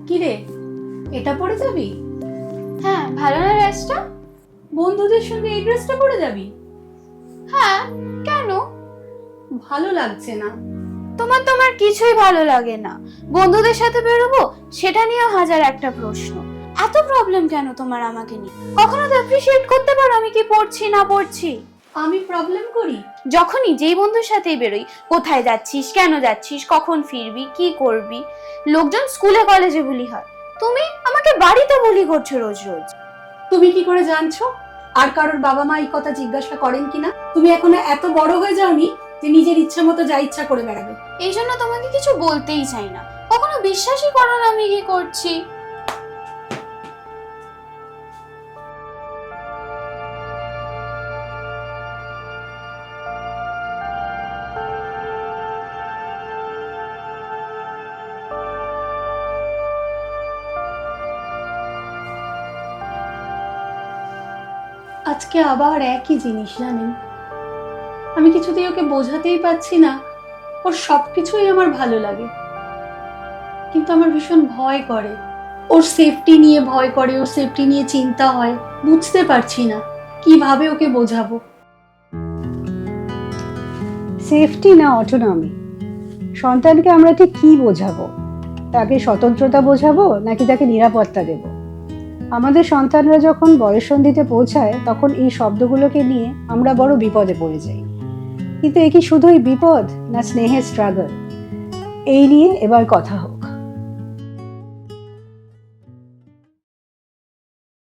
কি রে, এটা পরে যাবি? হ্যাঁ, ভালো না ড্রেসটা? বন্ধুদের সঙ্গে এই ড্রেসটা পরে যাবি? হ্যাঁ, কেন? ভালো লাগছে না। তোমার কিছুই ভালো লাগে না। বন্ধুদের সাথে বেরোবো, সেটা নিয়েও হাজার একটা প্রশ্ন। এত প্রবলেম কেন তোমার আমাকে নিয়ে? কখনো তো অ্যাপ্রিশিয়েট করতে পারো আমি কি পড়ছি না পড়ছি। আমি প্রবলেম করি? যখনই যেই বন্ধুর সাথেই বেরোই, কোথায় যাচ্ছিস, কেন যাচ্ছিস, কখন ফিরবি, কি করবি, লোকজন স্কুলে কলেজে বুলি হয়, তুমি আমাকে বাড়িতে বুলি করছো রোজ রোজ। তুমি কি করে জানছো? আর কারোর বাবা মা এই কথা জিজ্ঞাসা করেন কিনা? তুমি এখনো এত বড় হয়ে যাওনি যে নিজের ইচ্ছা মতো যা ইচ্ছা করে বেড়াবে। এই জন্য তোমাকে কিছু বলতেই চাই না। কখনো বিশ্বাসই করো না আমি কি করছি। আজকে আবার একই জিনিস, জানেন? আমি কিছুতেই ওকে বোঝাতেই পারছি না ওর সবকিছুই আমার ভালো লাগে, কিন্তু আমার ভীষণ ভয় করে। ওর সেফটি নিয়ে ভয় করে, ওর সেফটি নিয়ে চিন্তা হয়। বুঝতে পারছি না কিভাবে ওকে বোঝাবো। সেফটি না অটোনমি, সন্তানকে আমরা ঠিক কি বোঝাবো? তাকে স্বতন্ত্রতা বোঝাবো নাকি তাকে নিরাপত্তা দেব? আমাদের সন্তানরা যখন বয়ঃসন্ধিতে পৌঁছায় তখন এই শব্দগুলোকে নিয়ে আমরা বড় বিপদে পড়ে যাই। কিন্তু এ কি শুধুই বিপদ, না স্নেহের স্ট্রাগল? এই নিয়ে এবার কথা হোক।